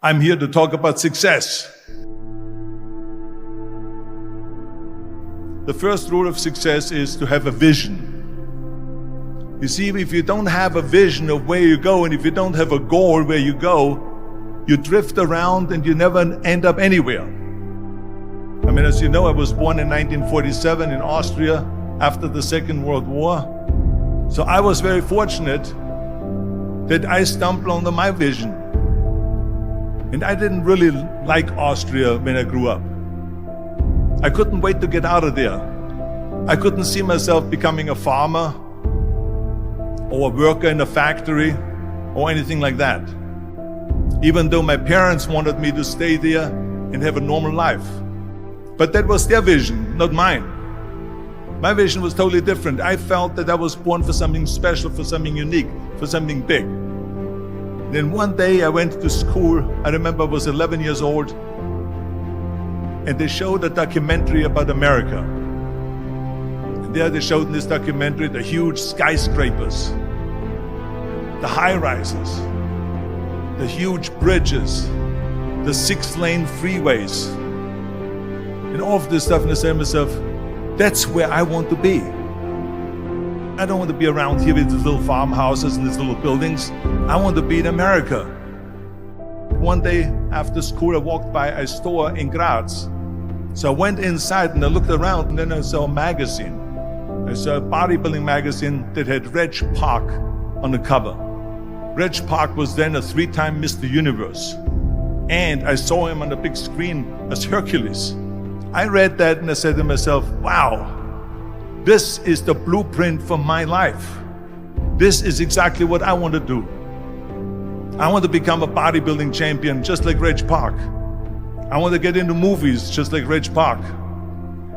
I'm here to talk about success. The first rule of success is to have a vision. You see, if you don't have a vision of where you go, and if you don't have a goal where you go, you drift around and you never end up anywhere. I mean, as you know, I was born in 1947 in Austria after the Second World War. So I was very fortunate that I stumbled onto my vision. And I didn't really like Austria when I grew up. I couldn't wait to get out of there. I couldn't see myself becoming a farmer or a worker in a factory or anything like that. Even though my parents wanted me to stay there and have a normal life. But that was their vision, not mine. My vision was totally different. I felt that I was born for something special, for something unique, for something big. Then one day I went to school. I remember I was 11 years old, and they showed a documentary about America. And there they showed in this documentary the huge skyscrapers, the high-rises, the huge bridges, the 6-lane freeways, and all of this stuff. And I said to myself, that's where I want to be. I don't want to be around here with these little farmhouses and these little buildings. I want to be in America. One day after school, I walked by a store in Graz. So I went inside and I looked around, and then I saw a magazine. I saw a bodybuilding magazine that had Reg Park on the cover. Reg Park was then a 3-time Mr. Universe. And I saw him on the big screen as Hercules. I read that and I said to myself, wow, this is the blueprint for my life. This is exactly what I want to do. I want to become a bodybuilding champion just like Reg Park. I want to get into movies just like Reg Park.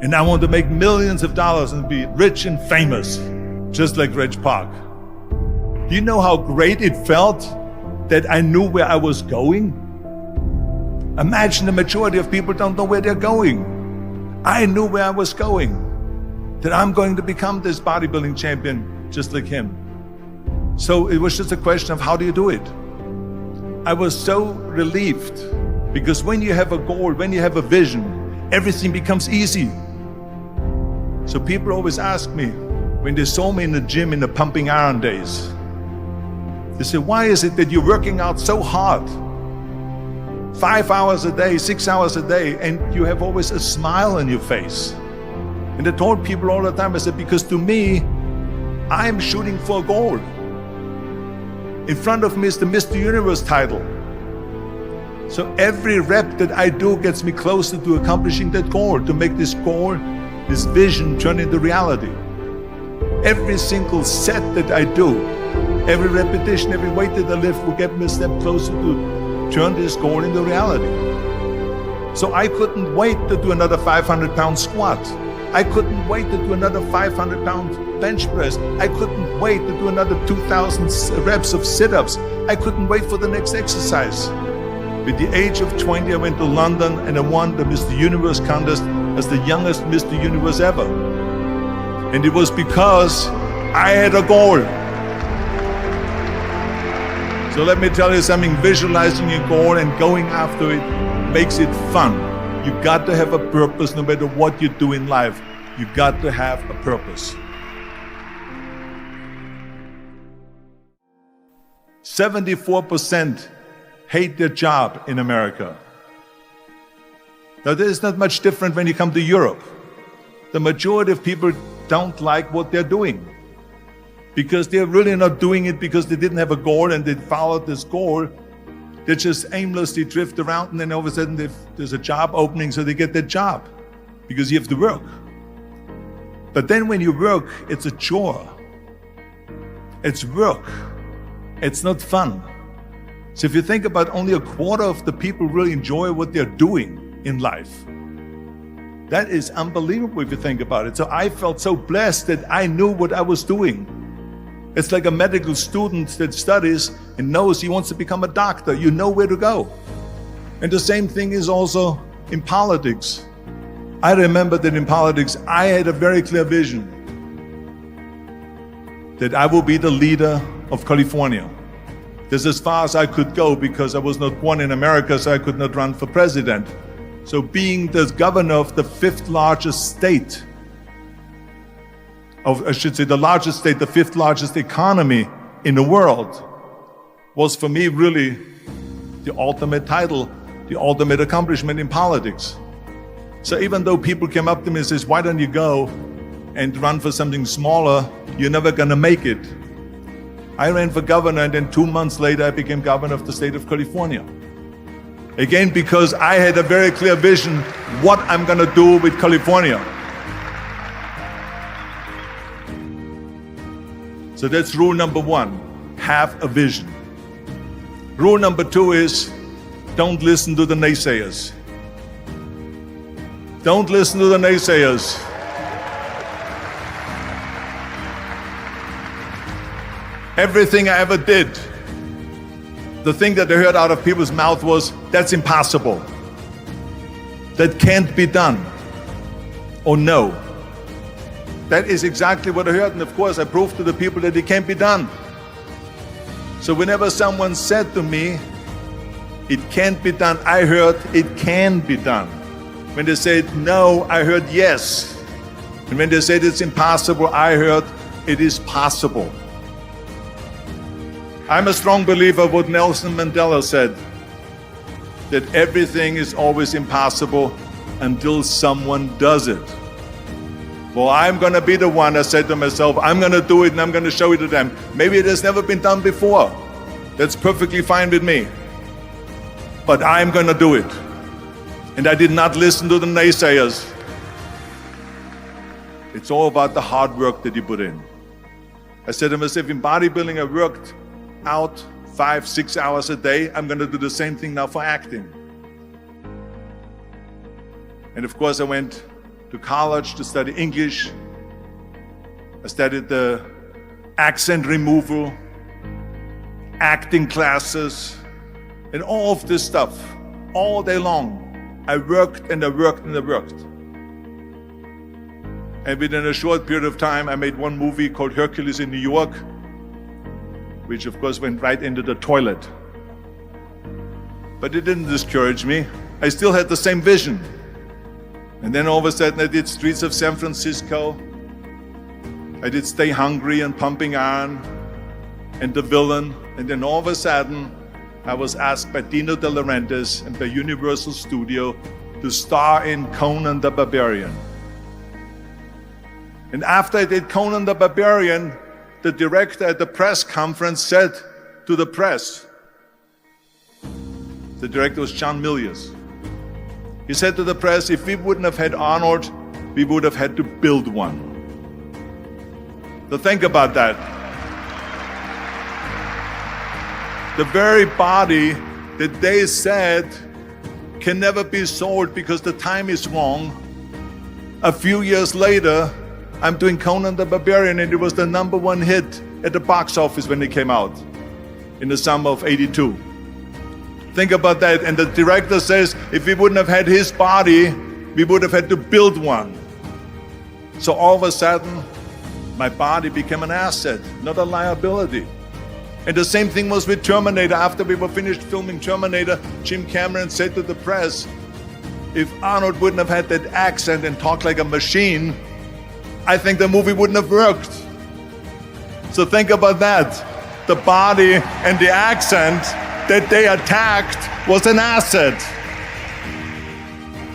And I want to make millions of dollars and be rich and famous just like Reg Park. Do you know how great it felt that I knew where I was going? Imagine the majority of people don't know where they're going. I knew where I was going, that I'm going to become this bodybuilding champion just like him. So it was just a question of how do you do it? I was so relieved, because when you have a goal, when you have a vision, everything becomes easy. So people always ask me, when they saw me in the gym in the pumping iron days, they say, why is it that you're working out so hard? 5 hours a day, 6 hours a day, and you have always a smile on your face. And I told people all the time, I said, because to me, I'm shooting for a goal. In front of me is the Mr. Universe title. So every rep that I do gets me closer to accomplishing that goal, to make this goal, this vision turn into reality. Every single set that I do, every repetition, every weight that I lift will get me a step closer to turn this goal into reality. So I couldn't wait to do another 500-pound squat. I couldn't wait to do another 500-pound bench press. I couldn't wait to do another 2,000 reps of sit-ups. I couldn't wait for the next exercise. At the age of 20, I went to London and I won the Mr. Universe contest as the youngest Mr. Universe ever. And it was because I had a goal. So let me tell you something, visualizing a goal and going after it makes it fun. You got to have a purpose no matter what you do in life. You got to have a purpose. 74% hate their job in America. Now, this is not much different when you come to Europe. The majority of people don't like what they're doing, because they're really not doing it because they didn't have a goal and they followed this goal. They just aimlessly drift around, and then all of a sudden there's a job opening, so they get that job because you have to work. But then when you work, it's a chore. It's work. It's not fun. So if you think about, only a quarter of the people really enjoy what they're doing in life. That is unbelievable if you think about it. So I felt so blessed that I knew what I was doing. It's like a medical student that studies and knows he wants to become a doctor. You know where to go. And the same thing is also in politics. I remember that in politics, I had a very clear vision that I will be the leader of California. That's as far as I could go because I was not born in America, so I could not run for president. So being the governor of the fifth largest state, the largest state, the fifth largest economy in the world, was for me really the ultimate title, the ultimate accomplishment in politics. So even though people came up to me and says, why don't you go and run for something smaller, you're never gonna make it. I ran for governor, and then 2 months later I became governor of the state of California. Again, because I had a very clear vision what I'm gonna do with California. So that's rule number one, have a vision. Rule number two is, don't listen to the naysayers. Don't listen to the naysayers. Everything I ever did, the thing that I heard out of people's mouth was, that's impossible. That can't be done. Or no. That is exactly what I heard, and of course I proved to the people that it can't be done. So whenever someone said to me, it can't be done, I heard, it can be done. When they said no, I heard yes. And when they said it's impossible, I heard, it is possible. I'm a strong believer of what Nelson Mandela said, that everything is always impossible until someone does it. Well, I'm gonna be the one, I said to myself, I'm gonna do it and I'm gonna show it to them. Maybe it has never been done before. That's perfectly fine with me. But I'm gonna do it. And I did not listen to the naysayers. It's all about the hard work that you put in. I said to myself, in bodybuilding I worked out 5-6 hours a day. I'm gonna do the same thing now for acting. And of course I went to college to study English. I studied the accent removal, acting classes, and all of this stuff, all day long. I worked and I worked and I worked. And within a short period of time, I made one movie called Hercules in New York, which of course went right into the toilet. But it didn't discourage me. I still had the same vision. And then all of a sudden I did Streets of San Francisco. I did Stay Hungry and Pumping Iron and The Villain. And then all of a sudden I was asked by Dino De Laurentiis and by Universal Studio to star in Conan the Barbarian. And after I did Conan the Barbarian, the director at the press conference said to the press, the director was John Milius. He said to the press, if we wouldn't have had Arnold, we would have had to build one. So think about that. The very body that they said can never be sold because the time is wrong. A few years later, I'm doing Conan the Barbarian, and it was the #1 hit at the box office when it came out in the summer of '82. Think about that. And the director says, if we wouldn't have had his body, we would have had to build one. So all of a sudden, my body became an asset, not a liability. And the same thing was with Terminator. After we were finished filming Terminator, Jim Cameron said to the press, if Arnold wouldn't have had that accent and talked like a machine, I think the movie wouldn't have worked. So think about that. The body and the accent that they attacked was an asset.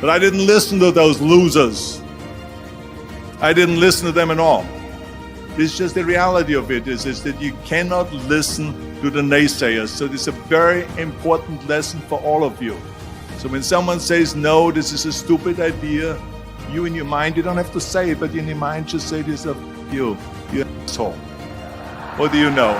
But I didn't listen to those losers. I didn't listen to them at all. It's just the reality of it is that you cannot listen to the naysayers. So this is a very important lesson for all of you. So when someone says, no, this is a stupid idea, you in your mind, you don't have to say it, but in your mind just say to yourself, you're an asshole. What do you know?